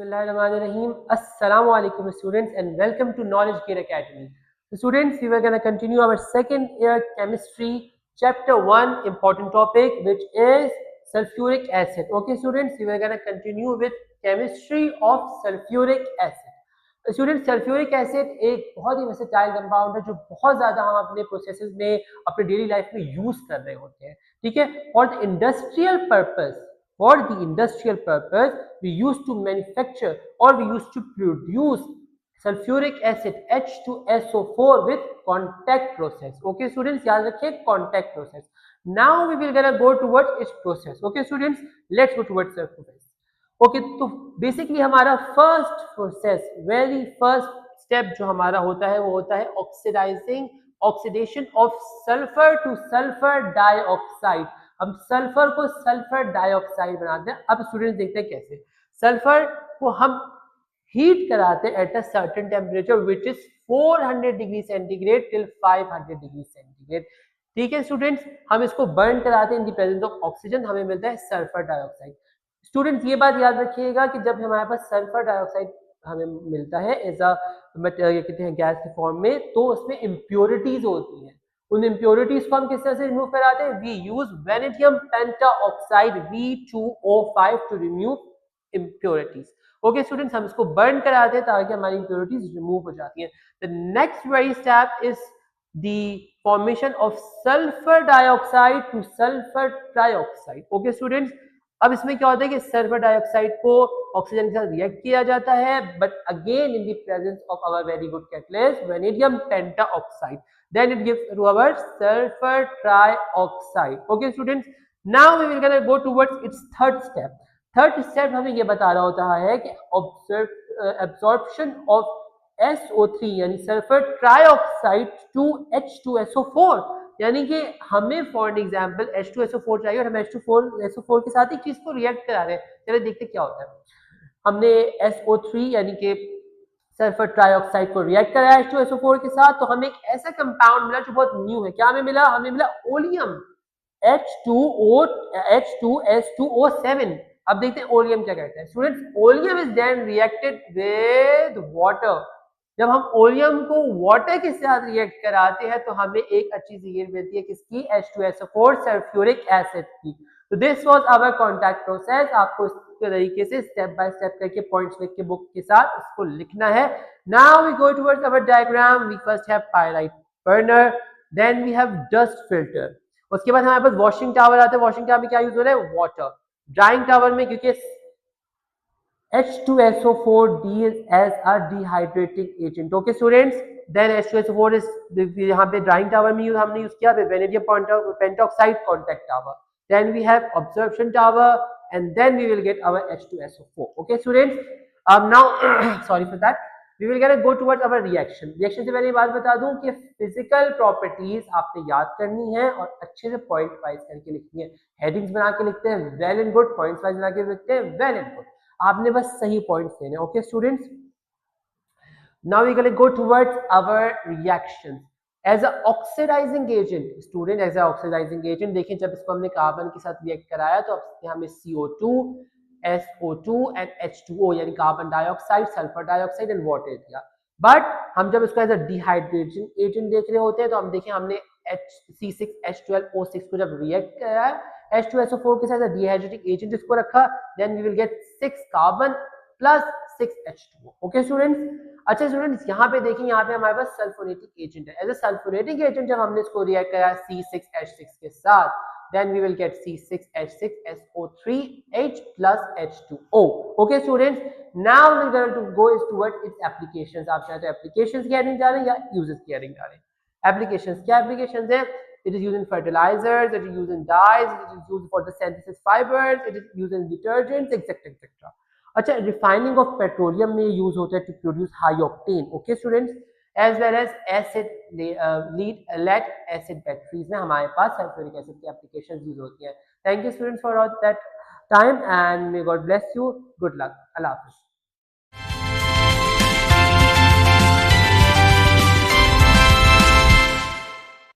Bismillahirrahmanirrahim. Assalamu alaikum students and welcome to Knowledge Gear Academy. So students, we were going to continue our second year chemistry chapter 1 important topic which is sulfuric acid. Okay students, we were going to continue with chemistry of sulfuric acid. तो student sulphuric acid एक बहुत ही versatile compound है जो बहुत ज्यादा हम अपने processes में अपने डेली लाइफ में यूज कर रहे होते हैं, ठीक है। For the industrial purpose we used to manufacture or we used to produce sulfuric acid H2SO4 with contact process. Okay students, याद रखिए contact process. Now we will gonna go towards its process. Okay students, let's go towards the process. Okay तो basically हमारा first process, very first step जो हमारा होता है वो होता है oxidation of sulphur two sulphur dioxide. हम सल्फर को सल्फर डाइऑक्साइड बनाते हैं। अब स्टूडेंट्स देखते हैं कैसे। सल्फर को हम हीट कराते हैं at a certain temperature which is 400 degree centigrade till 500 degree centigrade, ठीक है स्टूडेंट्स। हम इसको बर्न कराते हैं इन द प्रेजेंस ऑफ ऑक्सीजन, हमें मिलता है सल्फर डाइऑक्साइड। स्टूडेंट्स ये बात याद रखिएगा कि जब हमारे पास सल्फर डाइऑक्साइड हमें मिलता है एज अ कहते हैं गैस की फॉर्म में, तो उसमें इम्प्योरिटीज होती हैं। उन इम्प्योरिटीज को हम किस तरह से रिमूव कराते हैं? We use vanadium pentoxide V2O5 to remove impurities. Okay students, हम इसको बर्न कराते हैं ताकि हमारी इम्प्योरिटीज रिमूव हो जाती हैं। The next worry step is the formation of sulfur dioxide to sulfur trioxide. Okay students, अब इसमें क्या होता है कि सल्फर डाइऑक्साइड को ऑक्सीजन के साथ रिएक्ट किया जाता है, but again in the presence of our very good catalyst vanadium pentoxide, then it gives to our sulphur trioxide. Okay students, now we will gonna go towards its third step. Third step हमें ये बता रहा होता है कि absorption of SO3 यानी sulphur trioxide to H2SO4, यानी कि हमें फॉर एग्जांपल H2SO4 चाहिए और हम H2SO4 के साथ एक चीज को रिएक्ट करा रहे हैं। चलिए देखते क्या होता है। हमने SO3 यानी कि सल्फर ट्राइऑक्साइड को रिएक्ट कराया H2SO4 के साथ, तो हमें एक ऐसा कंपाउंड मिला जो बहुत न्यू है। क्या हमें मिला? हमें मिला ओलियम H2S2O7। अब देखते हैं ओलियम क्या कहता है। Students, oleum is then reacted with water. जब हम ओलियम को वाटर के साथ रिएक्ट कराते हैं तो हमें एक अच्छी सी गियर मिलती है किसकी? H2SO4 सल्फ्यूरिक एसिड की। तो this was our contact process. आपको इस तरीके से स्टेप बाय स्टेप करके पॉइंट्स लिख के बुक के साथ इसको लिखना है। Now we go towards our diagram. We first have pyrite burner, then we have dust filter. उसके बाद हमारे पास वॉशिंग टावर आता है। वॉशिंग टावर में क्या यूज हो रहा है? वाटर। ड्राइंग टावर में क्योंकि H2SO4 as a dehydrating agent. Okay students, then H2SO4 is यहाँ पे ड्राइंग टावर में हमने यूज किया vanadium pentoxide contact tower, then we have absorption tower and then we will get our H2SO4. Okay students, now sorry for that, we will gonna go towards our reaction. Reaction से पहले बात बता दूं कि physical properties आपने याद करनी है और अच्छे से पॉइंट वाइज करके लिखनी है। हेडिंग्स बना के लिखते हैं well and good, points wise बना के लिखते हैं वेल एंड गुड। आपने बस सही पॉइंट्स देने। Okay students, now we gonna go towards our reaction as a oxidising agent. Student, as a oxidising agent देखिए, जब इसको हमने कार्बन के साथ रिएक्ट कराया तो अब हमें CO2 SO2 एंड H2O यानी carbon dioxide, sulphur dioxide and water दिया। बट हम जब इसको एज अ डिहाइड्रेशन एजेंट देख रहे होते हैं तो हम देखें हमने C6H12O6 को जब रिएक्ट कराया H2SO4 के साथ डिहाइड्रेटिंग एजेंट इसको रखा, then we will get 6 carbon plus 6 H2O। Okay students, अच्छा स्टूडेंट्स यहाँ पे देखिए, यहाँ पे हमारे पास सल्फोनेटिक एजेंट है। एज अ सल्फोनेटिक एजेंट जब हमने इसको रिएक्ट कराया C6H6 के साथ, then we will get C6H6SO3H plus H2O. Okay students, now we're going to go towards its applications. आप चाहे तो applications क्या नहीं जा रहे हैं या uses क्या नहीं जा रहे हैं। Applications क्या applications है? It is used in fertilizers, it is used in dyes, it is used for the synthesis fibers, it is used in detergents, etc. etc. अच्छा, refining of petroleum में use होता है to produce high octane. Okay students, as well as acid lead acid batteries में हमारे पास sulphuric acid की applications use होती हैं। Thank you students for all that time and may God bless you. Good luck. Allah Hafiz.